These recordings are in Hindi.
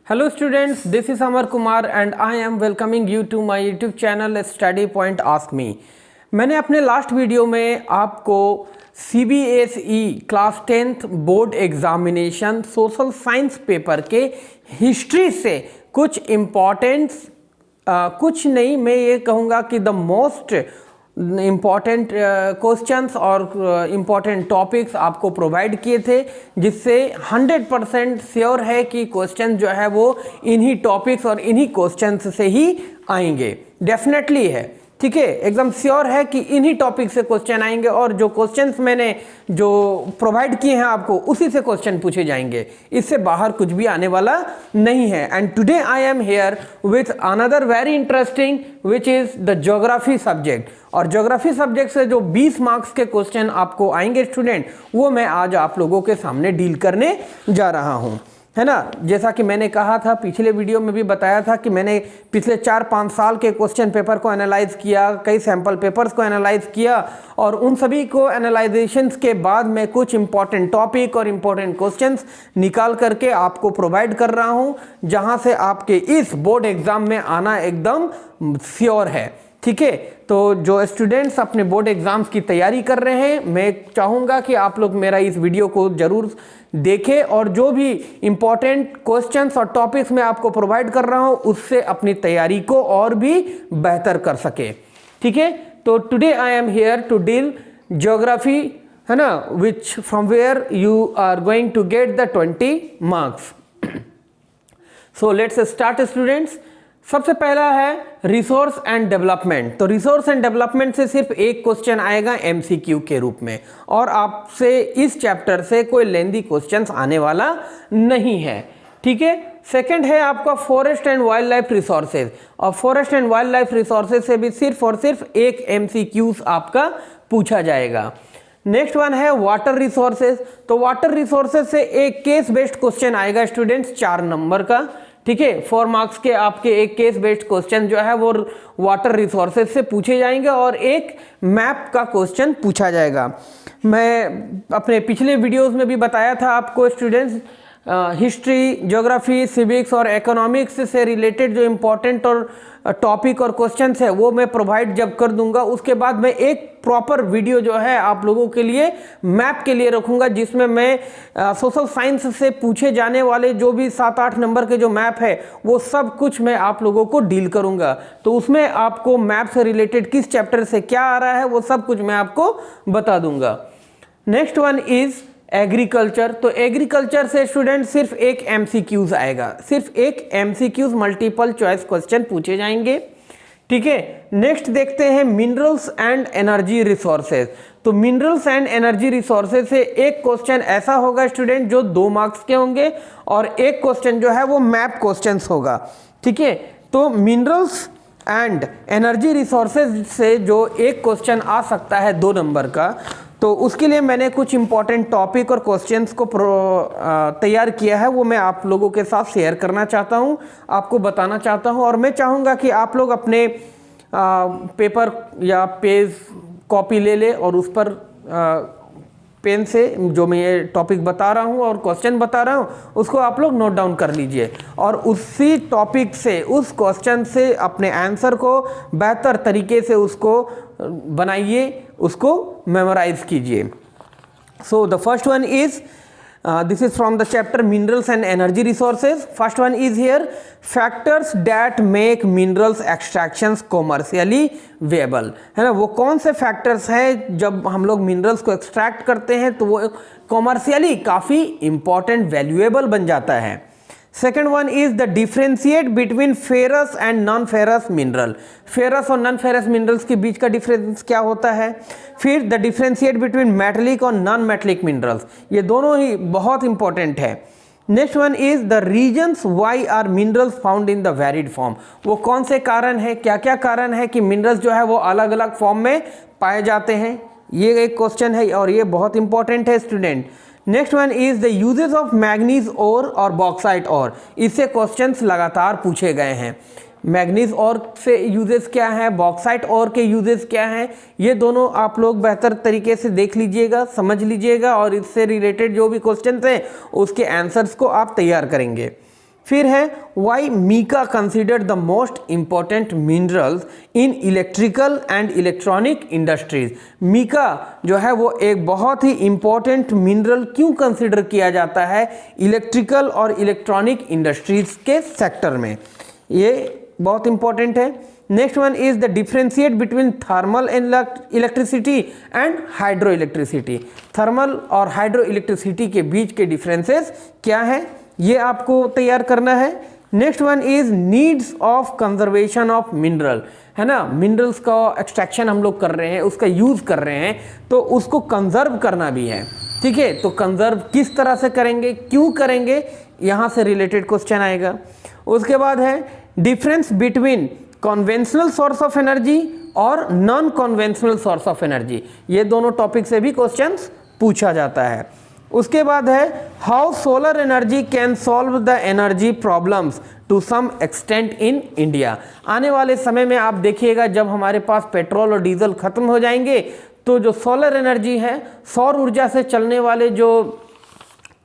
Hello students, this is Amar Kumar and I am welcoming you to my YouTube channel Study Point Ask Me। मैंने अपने लास्ट वीडियो में आपको CBSE class 10th board examination social science paper के हिस्ट्री से कुछ इम्पॉर्टेंट्स कुछ नहीं, मैं ये कहूँगा कि द मोस्ट इम्पॉर्टेंट क्वेश्चंस और इम्पॉर्टेंट टॉपिक्स आपको प्रोवाइड किए थे, जिससे 100% श्योर है कि क्वेश्चन जो है वो इन्हीं टॉपिक्स और इन्हीं क्वेश्चंस से ही आएंगे। डेफिनेटली है, ठीक है, एकदम श्योर है कि इन्हीं टॉपिक से क्वेश्चन आएंगे और जो क्वेश्चंस मैंने जो प्रोवाइड किए हैं आपको उसी से क्वेश्चन पूछे जाएंगे, इससे बाहर कुछ भी आने वाला नहीं है। And today I am here with another very interesting which is the geography subject. और ज्योग्राफी सब्जेक्ट से जो 20 मार्क्स के क्वेश्चन आपको आएंगे स्टूडेंट, वो मैं आज आप लोगों के सामने डील करने जा रहा हूँ, है ना। जैसा कि मैंने कहा था, पिछले वीडियो में भी बताया था कि मैंने पिछले 4-5 साल के क्वेश्चन पेपर को एनालाइज किया, कई सैम्पल पेपर्स को एनालाइज किया और उन सभी को एनालाइजेशंस के बाद मैं कुछ इंपॉर्टेंट टॉपिक और इंपॉर्टेंट क्वेश्चंस निकाल करके आपको प्रोवाइड कर रहा हूं, जहां से आपके इस बोर्ड एग्जाम में आना एकदम श्योर है, ठीक है। तो जो स्टूडेंट्स अपने बोर्ड एग्जाम्स की तैयारी कर रहे हैं, मैं चाहूँगा कि आप लोग मेरा इस वीडियो को ज़रूर देखें और जो भी इम्पॉर्टेंट क्वेश्चंस और टॉपिक्स मैं आपको प्रोवाइड कर रहा हूँ उससे अपनी तैयारी को और भी बेहतर कर सके, ठीक है। तो today I am here to deal geography, है ना, which from where you are going to get the 20 marks. So let's start students. सबसे पहला है रिसोर्स एंड डेवलपमेंट। तो रिसोर्स एंड डेवलपमेंट से सिर्फ एक क्वेश्चन आएगा MCQ के रूप में और आपसे इस चैप्टर से कोई लेंदी क्वेश्चंस आने वाला नहीं है, ठीक है। सेकंड है आपका forest and wildlife resources, और forest and wildlife resources से भी सिर्फ और सिर्फ एक MCQs आपका पूछा जाएगा। नेक्स्ट वन है वाटर रिसोर्सेज। तो वाटर रिसोर्सेज से एक केस बेस्ड क्वेश्चन आएगा स्टूडेंट्स, 4 नंबर का, ठीक है। 4 मार्क्स के आपके एक केस बेस्ड क्वेश्चन जो है वो वाटर रिसोर्सेज से पूछे जाएंगे और एक मैप का क्वेश्चन पूछा जाएगा। मैं अपने पिछले वीडियोस में भी बताया था आपको स्टूडेंट्स, हिस्ट्री, ज्योग्राफी, सिविक्स और इकोनॉमिक्स से रिलेटेड जो इम्पोर्टेंट और टॉपिक और क्वेश्चंस है वो मैं प्रोवाइड जब कर दूंगा, उसके बाद मैं एक प्रॉपर वीडियो जो है आप लोगों के लिए मैप के लिए रखूंगा, जिसमें मैं सोशल साइंस से पूछे जाने वाले जो भी 7-8 नंबर के जो मैप है वो सब कुछ मैं आप लोगों को डील करूंगा। तो उसमें आपको मैप से रिलेटेड किस चैप्टर से क्या आ रहा है वो सब कुछ मैं आपको बता दूंगा। Next one is agriculture. तो एग्रीकल्चर से स्टूडेंट सिर्फ एक MCQs आएगा, सिर्फ एक MCQs मल्टीपल चॉइस क्वेश्चन पूछे जाएंगे, ठीक है। नेक्स्ट देखते हैं मिनरल्स एंड एनर्जी रिसोर्सेज। तो मिनरल्स एंड एनर्जी रिसोर्सेज से एक क्वेश्चन ऐसा होगा स्टूडेंट जो 2 मार्क्स के होंगे और एक क्वेश्चन जो है वो मैप क्वेश्चंस होगा, ठीक है। तो मिनरल्स एंड एनर्जी रिसोर्सेज से जो एक क्वेश्चन आ सकता है 2 नंबर का, तो उसके लिए मैंने कुछ इंपॉर्टेंट टॉपिक और क्वेश्चंस को तैयार किया है, वो मैं आप लोगों के साथ शेयर करना चाहता हूँ, आपको बताना चाहता हूँ। और मैं चाहूँगा कि आप लोग अपने पेपर या पेज कॉपी ले ले और उस पर पेन से जो मैं ये टॉपिक बता रहा हूँ और क्वेश्चन बता रहा हूँ उसको आप लोग नोट डाउन कर लीजिए और उसी टॉपिक से, उस क्वेश्चन से अपने आंसर को बेहतर तरीके से उसको बनाइए, उसको मेमोराइज कीजिए। So the first one is this is from the chapter minerals and energy resources. First one is here, factors that make minerals extractions commercially viable, है ना। वो कौन से फैक्टर्स हैं जब हम लोग मिनरल्स को एक्सट्रैक्ट करते हैं तो वो कॉमर्शियली काफ़ी इंपॉर्टेंट, वैल्यूएबल बन जाता है। Second one is the differentiate between ferrous and non ferrous mineral. Ferrous और नॉन फेरस मिनरल्स के बीच का डिफरेंस क्या होता है। फिर द डिफ्रेंशिएट बिटवीन मेटलिक और नॉन मेटलिक मिनरल्स, ये दोनों ही बहुत इंपॉर्टेंट है। Next one is the reasons why are minerals found in the varied form. वो कौन से कारण है, क्या क्या कारण है कि मिनरल्स जो है वो अलग अलग फॉर्म में पाए जाते हैं, ये एक क्वेश्चन है और ये बहुत इंपॉर्टेंट है student. Next one is the uses of manganese ore और बॉक्साइट ओर, इससे क्वेश्चंस लगातार पूछे गए हैं। मैग्नीज ओर से यूजेस क्या है, बॉक्साइट ओर के यूजेस क्या हैं, ये दोनों आप लोग बेहतर तरीके से देख लीजिएगा, समझ लीजिएगा और इससे रिलेटेड जो भी क्वेश्चंस हैं उसके आंसर्स को आप तैयार करेंगे, फिर है why mica considered the most important minerals in electrical and electronic industries. Mica जो है वो एक बहुत ही इम्पॉर्टेंट मिनरल क्यों कंसिडर किया जाता है इलेक्ट्रिकल और इलेक्ट्रॉनिक इंडस्ट्रीज के सेक्टर में, ये बहुत इंपॉर्टेंट है। Next one is the differentiate between thermal electricity and hydro electricity. Thermal और हाइड्रो इलेक्ट्रिसिटी के बीच के डिफरेंसेस क्या है, ये आपको तैयार करना है। Next one is needs of conservation of mineral, है ना, मिनरल्स का एक्सट्रैक्शन हम लोग कर रहे हैं, उसका यूज़ कर रहे हैं, तो उसको कंजर्व करना भी है, ठीक है। तो कंजर्व किस तरह से करेंगे, क्यों करेंगे, यहाँ से रिलेटेड क्वेश्चन आएगा। उसके बाद है difference between conventional source of energy और non conventional source of energy, ये दोनों टॉपिक से भी क्वेश्चंस पूछा जाता है। उसके बाद है how solar energy can solve the energy problems to some extent in India. आने वाले समय में आप देखिएगा जब हमारे पास पेट्रोल और डीजल खत्म हो जाएंगे तो जो सोलर एनर्जी है, सौर ऊर्जा से चलने वाले जो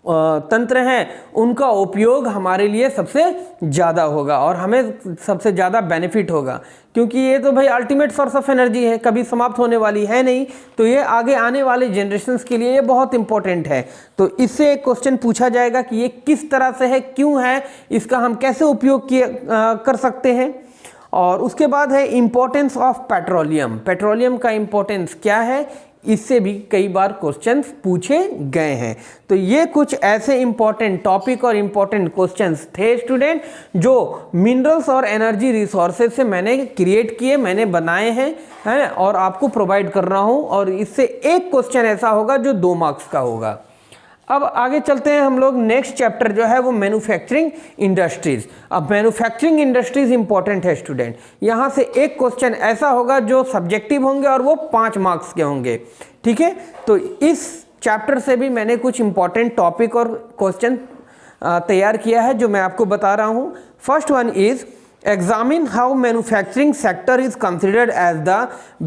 तंत्र हैं, उनका उपयोग हमारे लिए सबसे ज़्यादा होगा और हमें सबसे ज़्यादा बेनिफिट होगा, क्योंकि ये तो भाई अल्टीमेट सोर्स ऑफ एनर्जी है, कभी समाप्त होने वाली है नहीं, तो ये आगे आने वाले जनरेशन्स के लिए ये बहुत इंपॉर्टेंट है। तो इससे एक क्वेश्चन पूछा जाएगा कि ये किस तरह से है, क्यों है, इसका हम कैसे उपयोग कर सकते हैं। और उसके बाद है इम्पोर्टेंस ऑफ पेट्रोलियम, पेट्रोलियम का इम्पोर्टेंस क्या है, इससे भी कई बार क्वेश्चंस पूछे गए हैं। तो ये कुछ ऐसे इंपॉर्टेंट टॉपिक और इंपॉर्टेंट क्वेश्चंस थे स्टूडेंट, जो मिनरल्स और एनर्जी रिसोर्सेज से मैंने क्रिएट किए, मैंने बनाए हैं और आपको प्रोवाइड कर रहा हूं। और इससे एक क्वेश्चन ऐसा होगा जो 2 मार्क्स का होगा। अब आगे चलते हैं हम लोग, नेक्स्ट चैप्टर जो है वो मैन्युफैक्चरिंग इंडस्ट्रीज। अब मैन्युफैक्चरिंग इंडस्ट्रीज इंपॉर्टेंट है स्टूडेंट, यहाँ से एक क्वेश्चन ऐसा होगा जो सब्जेक्टिव होंगे और वो 5 मार्क्स के होंगे, ठीक है। तो इस चैप्टर से भी मैंने कुछ इंपॉर्टेंट टॉपिक और क्वेश्चन तैयार किया है जो मैं आपको बता रहा हूँ। First one is examine how manufacturing sector is considered as the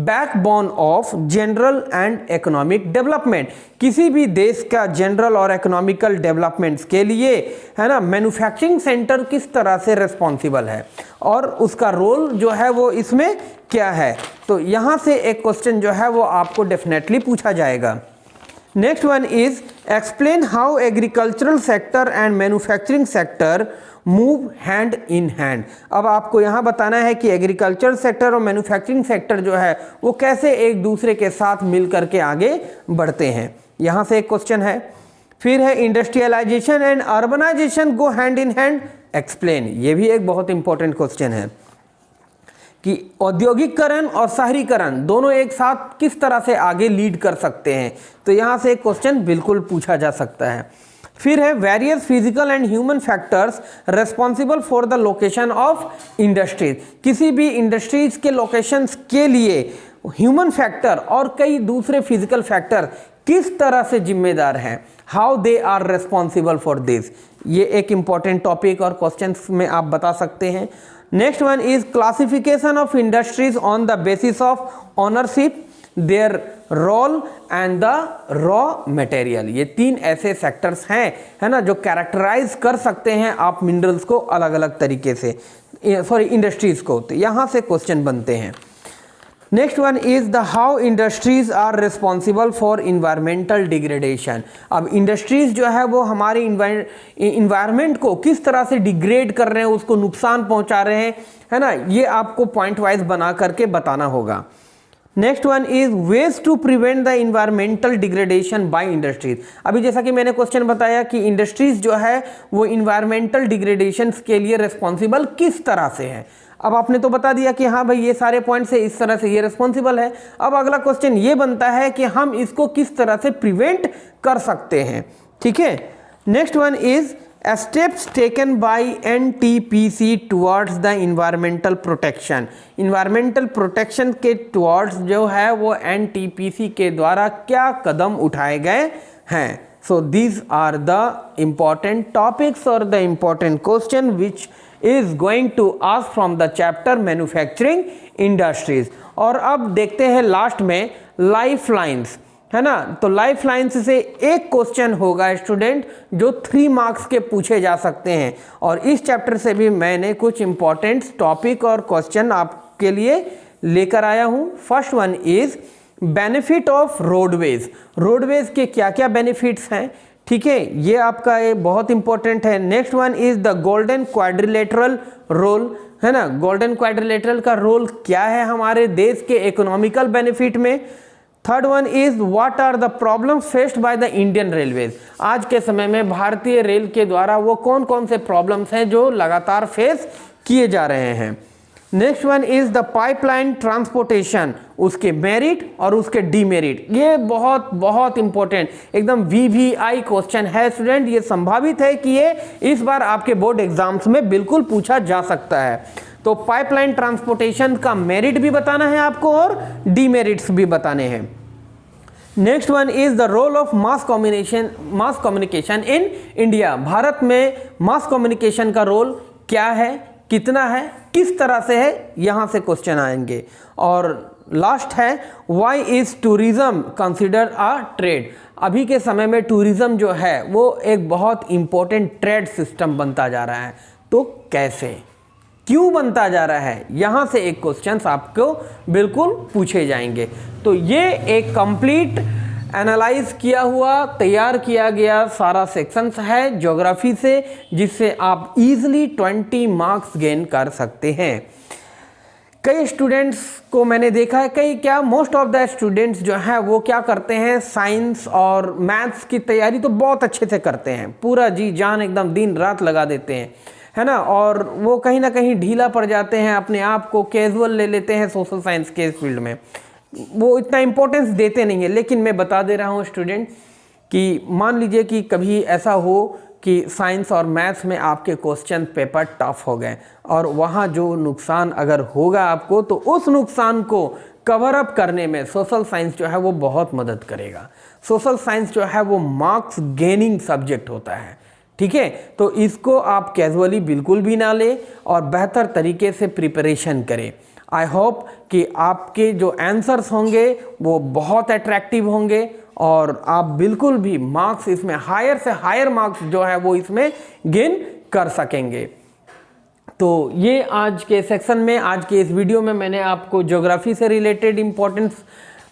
backbone of general and economic development। किसी भी देश का जनरल और इकोनॉमिकल डेवलपमेंट्स के लिए, है ना, मैन्युफैक्चरिंग सेंटर किस तरह से रिस्पॉन्सिबल है और उसका रोल जो है वो इसमें क्या है। तो यहाँ से एक क्वेश्चन जो है वो आपको डेफिनेटली पूछा जाएगा। Next one is explain how agricultural sector and manufacturing sector move hand in hand. अब आपको यहाँ बताना है कि एग्रीकल्चर सेक्टर और मैन्युफैक्चरिंग सेक्टर जो है वो कैसे एक दूसरे के साथ मिल करके आगे बढ़ते हैं, यहाँ से एक क्वेश्चन है। फिर है industrialisation and urbanisation go hand in hand, explain, ये भी एक बहुत इंपॉर्टेंट क्वेश्चन है कि औद्योगिकरण और शहरीकरण दोनों एक साथ किस तरह से आगे लीड कर सकते हैं। तो यहाँ से एक क्वेश्चन बिल्कुल पूछा जा सकता है। फिर है various physical and human factors responsible for the location of industries. किसी भी इंडस्ट्रीज के लोकेशंस के लिए ह्यूमन फैक्टर और कई दूसरे फिजिकल फैक्टर किस तरह से जिम्मेदार हैं, how they are responsible for this, ये एक इंपॉर्टेंट टॉपिक और क्वेश्चंस में आप बता सकते हैं। Next one is classification of industries on the basis of ownership, their role and the raw material. ये 3 ऐसे सेक्टर्स हैं, है ना, जो कैरेक्टराइज कर सकते हैं आप मिनरल्स को अलग अलग तरीके से, सॉरी इंडस्ट्रीज को। तो यहाँ से क्वेश्चन बनते हैं। Next one is the how industries are responsible for environmental degradation. अब इंडस्ट्रीज जो है वो हमारे इन्वायरमेंट को किस तरह से डिग्रेड कर रहे हैं, उसको नुकसान पहुंचा रहे हैं, है ना, ये आपको पॉइंट वाइज बना करके बताना होगा। Next one is ways to prevent the environmental degradation by industries. अभी जैसा कि मैंने क्वेश्चन बताया कि इंडस्ट्रीज जो है वो इन्वायरमेंटल डिग्रेडेशन के लिए रिस्पॉन्सिबल किस तरह से है। अब आपने तो बता दिया कि हाँ भाई ये सारे पॉइंट से इस तरह से ये रिस्पॉन्सिबल है। अब अगला क्वेश्चन ये बनता है कि हम इसको किस तरह से प्रिवेंट कर सकते हैं, ठीक है। Next one is steps taken by NTPC towards the environmental protection. Environmental protection के टुवर्ड्स जो है वो NTPC के द्वारा क्या कदम उठाए गए हैं। So these are the important topics और the important question which is going to ask from the chapter manufacturing industries। और अब देखते हैं लास्ट में लाइफ लाइन्स। है ना। तो लाइफ लाइन्स से एक क्वेश्चन होगा स्टूडेंट जो 3 मार्क्स के पूछे जा सकते हैं। और इस चैप्टर से भी मैंने कुछ इंपॉर्टेंट टॉपिक और क्वेश्चन आपके लिए लेकर आया हूं। First one is benefit of roadways. Roadways के क्या क्या बेनिफिट्स हैं, ठीक है, ये आपका ये बहुत इंपॉर्टेंट है। Next one is the golden quadrilateral role, है ना। गोल्डन क्वाड्रिलेटरल का रोल क्या है हमारे देश के इकोनॉमिकल बेनिफिट में। Third one is what are the problems faced by the Indian railways. आज के समय में भारतीय रेल के द्वारा वो कौन कौन से प्रॉब्लम्स हैं जो लगातार फेस किए जा रहे हैं। Next one is the pipeline transportation, उसके मेरिट और उसके डीमेरिट। ये बहुत बहुत इंपॉर्टेंट एकदम VVI क्वेश्चन है स्टूडेंट। ये संभावित है कि ये इस बार आपके बोर्ड एग्जाम्स में बिल्कुल पूछा जा सकता है। तो पाइपलाइन ट्रांसपोर्टेशन का मेरिट भी बताना है आपको और डीमेरिट्स भी बताने हैं। Next one is the role of mass communication in India. Bharat में मास कम्युनिकेशन का रोल क्या है, कितना है, किस तरह से है, यहाँ से क्वेश्चन आएंगे। और लास्ट है why is tourism considered a trade. अभी के समय में टूरिज्म जो है वो एक बहुत इंपॉर्टेंट ट्रेड सिस्टम बनता जा रहा है। तो कैसे, क्यों बनता जा रहा है, यहाँ से एक क्वेश्चन आपको बिल्कुल पूछे जाएंगे। तो ये एक कंप्लीट एनालाइज किया हुआ, तैयार किया गया सारा सेक्शंस है ज्योग्राफी से, जिससे आप इजीली 20 मार्क्स गेन कर सकते हैं। कई स्टूडेंट्स को मैंने देखा है, कई क्या मोस्ट ऑफ द स्टूडेंट्स जो है वो क्या करते हैं, साइंस और मैथ्स की तैयारी तो बहुत अच्छे से करते हैं, पूरा जी जान एकदम दिन रात लगा देते हैं, है ना। और वो कहीं ना कहीं ढीला पड़ जाते हैं, अपने आप को कैजुअल ले लेते हैं सोशल साइंस के फील्ड में, वो इतना इम्पोर्टेंस देते नहीं है। लेकिन मैं बता दे रहा हूँ स्टूडेंट कि मान लीजिए कि कभी ऐसा हो कि साइंस और मैथ्स में आपके क्वेश्चन पेपर टफ हो गए और वहाँ जो नुकसान अगर होगा आपको, तो उस नुकसान को कवर अप करने में सोशल साइंस जो है वो बहुत मदद करेगा। सोशल साइंस जो है वो मार्क्स गेनिंग सब्जेक्ट होता है, ठीक है। तो इसको आप कैजुअली बिल्कुल भी ना लें और बेहतर तरीके से प्रिपरेशन करें। आई होप कि आपके जो आंसर्स होंगे वो बहुत अट्रैक्टिव होंगे और आप बिल्कुल भी मार्क्स इसमें हायर से हायर मार्क्स जो है वो इसमें गेन कर सकेंगे। तो ये आज के सेक्शन में, आज के इस वीडियो में मैंने आपको ज्योग्राफी से रिलेटेड इंपॉर्टेंट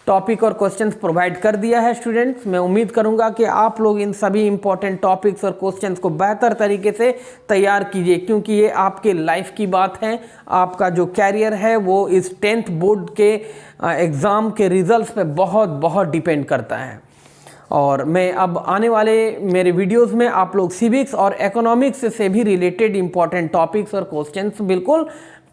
टॉपिक और क्वेश्चंस प्रोवाइड कर दिया है स्टूडेंट्स। मैं उम्मीद करूंगा कि आप लोग इन सभी इंपॉर्टेंट टॉपिक्स और क्वेश्चंस को बेहतर तरीके से तैयार कीजिए, क्योंकि ये आपके लाइफ की बात है। आपका जो कैरियर है वो इस 10th बोर्ड के एग्ज़ाम के रिजल्ट्स पे बहुत बहुत डिपेंड करता है। और मैं अब आने वाले मेरे वीडियोस में आप लोग सिविक्स और इकोनॉमिक्स से भी रिलेटेड इंपॉर्टेंट टॉपिक्स और क्वेश्चंस बिल्कुल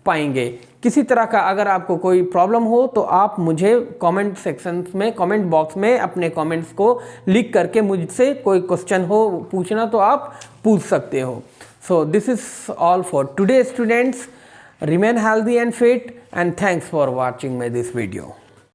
पाएंगे। किसी तरह का अगर आपको कोई प्रॉब्लम हो तो आप मुझे कमेंट सेक्शंस में, कमेंट बॉक्स में अपने कमेंट्स को लिख करके मुझसे कोई क्वेश्चन हो पूछना तो आप पूछ सकते हो। So this is all for today students. Remain healthy and fit and thanks for watching my this video.